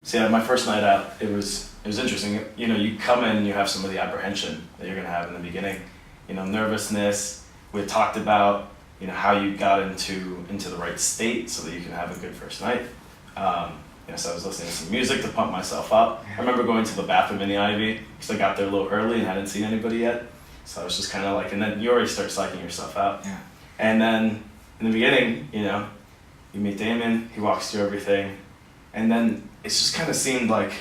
So yeah, my first night out, it was interesting. You know, you come in and you have some of the apprehension that you're gonna have in the beginning. You know, nervousness. We had talked about, you know, how you got into the right state so that you can have a good first night. You know, so I was listening to some music to pump myself up. I remember going to the bathroom in the Ivy because I got there a little early and hadn't seen anybody yet. So I was just kind of like, and then you already start psyching yourself out. Yeah. And then in the beginning, you know, you meet Damon, he walks through everything, and then it's just kind of seemed like,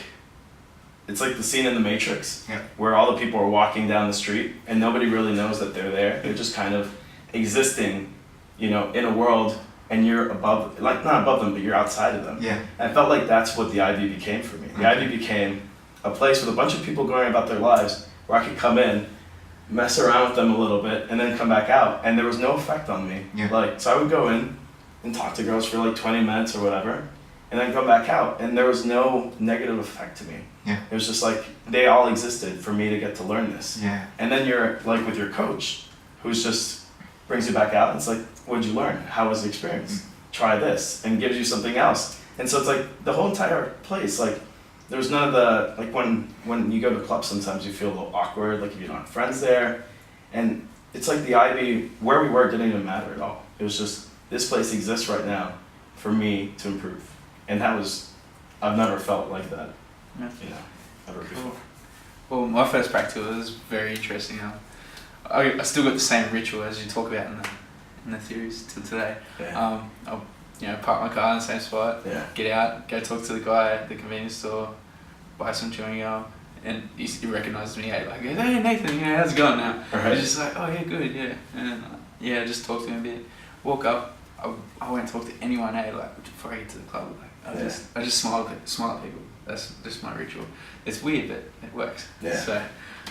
it's like the scene in The Matrix, Yeah. where all the people are walking down the street and nobody really knows that they're there. They're just kind of existing, you know, in a world, and you're above, like not above them, but you're outside of them. Yeah. And I felt like that's what the Ivy became for me. The Ivy became a place with a bunch of people going about their lives where I could come in, mess around with them a little bit, and then come back out. And there was no effect on me. Yeah. Like, so I would go in and talk to girls for like 20 minutes or whatever, and then come back out, and there was no negative effect to me. Yeah. It was just like they all existed for me to get to learn this. Yeah. And then you're like with your coach, who's just brings you back out and it's like, what'd you learn? How was the experience? Try this, and gives you something else. And so it's like the whole entire place, like there's none of the, like when you go to clubs sometimes you feel a little awkward, like if you don't have friends there. And it's like the Ivy, where we were didn't even matter at all. It was just, this place exists right now for me to improve. And that was, I've never felt like that, Yeah. you know, ever before. Cool. Well, my first practical was very interesting. I still got the same ritual as you talk about in the theories till today. Yeah. I'll park my car in the same spot, Yeah. get out, go talk to the guy at the convenience store, buy some chewing gum, and he recognises me. Like, hey Nathan, how's it going now? Right. He's just like, oh yeah, good, yeah, and just talk to him a bit. Walk up, I won't talk to anyone. Like before I get to the club, like I just smile at people. That's just my ritual. It's weird, but it works. Yeah. So,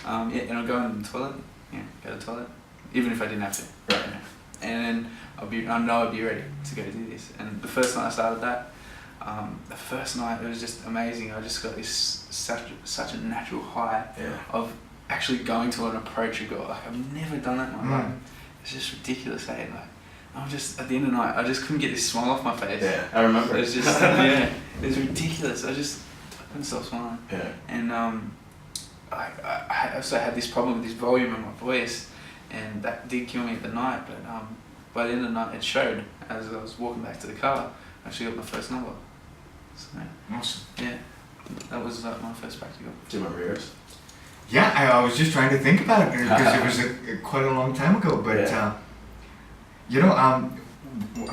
and I'll go in the toilet. Yeah, go to the toilet, even if I didn't have to. Right. Yeah. And then I know I'll be ready to go do this. And the first night I started that, the first night it was just amazing. I just got this such a natural high Yeah. of actually going to an approach a girl. Like I've never done that in my life. It's just ridiculous, eh? Like I'm just at the end of the night, I just couldn't get this smile off my face. Yeah, I remember. It was just it was ridiculous. I couldn't stop smiling. Yeah. And I also had this problem with this volume in my voice, and that did kill me at the night. But by the end of the night, it showed as I was walking back to the car. I actually got my first number. So Awesome. yeah, that was my first practical. Do you remember yours? Yeah, I was just trying to think about it because it was quite a long time ago. But Yeah.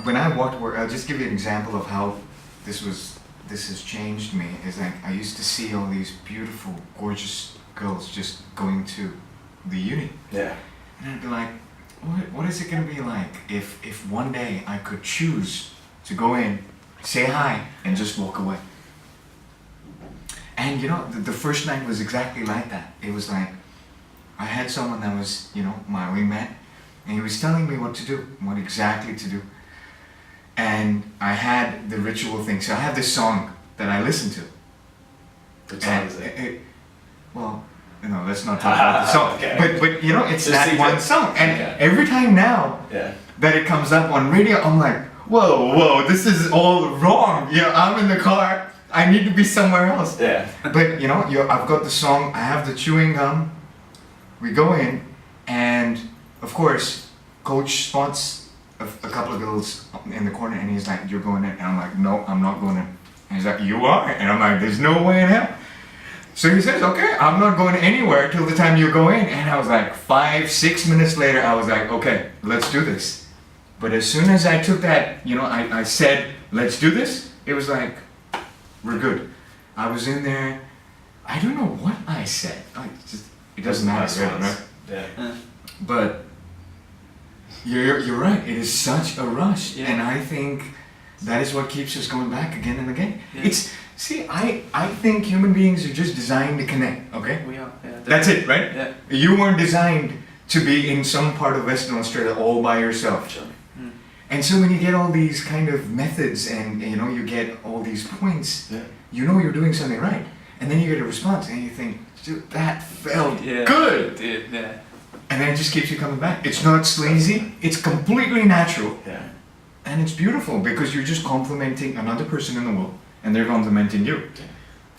when I walked work, I'll just give you an example of how this has changed me. Is like I used to see all these beautiful, gorgeous girls just going to the uni, Yeah. and I'd be like, what is it gonna be like if one day I could choose to go in, say hi, and just walk away? And the first night was exactly like that. It was like I had someone that was my wingman, and he was telling me what to do, what exactly to do. And I had the ritual thing. So I have this song that I listen to. What song is it? Well, let's not talk about the song. Okay. But it's Just that secret. one song. And Okay. every time now Yeah. that it comes up on radio, I'm like, whoa, this is all wrong. I'm in the car. I need to be somewhere else. Yeah. But I've got the song, I have the chewing gum. We go in, and of course, coach spots a couple of girls in the corner, and he's like, "You're going in," and I'm like, "No, I'm not going in." And he's like, "You are," and I'm like, "There's no way in hell." So he says, "Okay, I'm not going anywhere till the time you go in." And I was like, 5-6 minutes later, I was like, "Okay, let's do this." But as soon as I took that, I said, "Let's do this," it was like, we're good. I was in there. I don't know what I said. It doesn't matter, really, right? Yeah. But you're right. It is such a rush, Yeah. and I think that is what keeps us going back again and again. Yeah. I think human beings are just designed to connect. Okay, We are. Yeah, that's it, right? Yeah. You weren't designed to be in some part of Western Australia all by yourself. Sure. Mm. And so when you get all these kind of methods, and you get all these points, Yeah. you're doing something right, and then you get a response, and you think, dude, that felt Yeah. good. It did. Yeah. And then it just keeps you coming back. It's not sleazy, it's completely natural, Yeah. and it's beautiful because you're just complimenting another person in the world, and they're complimenting you.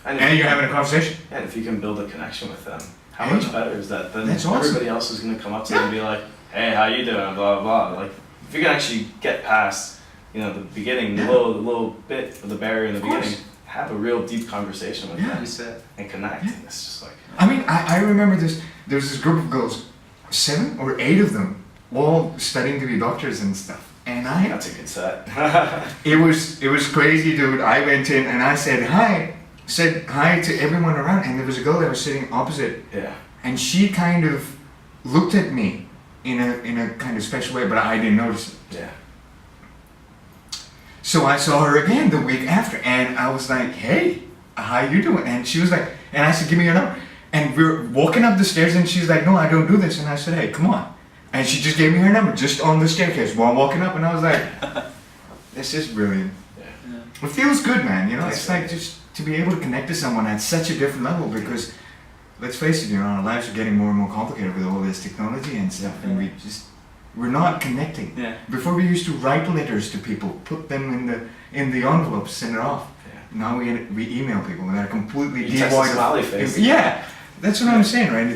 And you're having a conversation. And if you can build a connection with them, how Hey, much better is that? Then that's awesome. everybody else is going to come up to them and be like, hey, how you doing? Blah, blah, blah. Like, if you can actually get past, you know, the beginning, the little bit of the barrier in the Of course. beginning, have a real deep conversation with Yeah. them You said. and connect. Yeah. It's just like, I mean, I remember there was this group of girls, 7 or 8 of them, all studying to be doctors and stuff. And that's a good set. it was crazy, dude. I went in and I said hi to everyone around, and there was a girl that was sitting opposite, Yeah. and she kind of looked at me in a kind of special way, but I didn't notice it. Yeah. So I saw her again the week after, and I was like, hey, how you doing? And she was like, and I said, give me your number. And we were walking up the stairs, and she's like, no, I don't do this. And I said, hey, come on. And she just gave me her number just on the staircase while walking up, and I was like, this is brilliant. Yeah. It feels good, man. You know, That's it's like just to be able to connect to someone at such a different level, because let's face it, you know, our lives are getting more and more complicated with all this technology and stuff, and we're not connecting. Yeah. Before we used to write letters to people, put them in the envelope, send it off. Yeah. Now we email people that are completely You text a devoid smiley of. face. Yeah, that's what I'm saying, right? Yeah.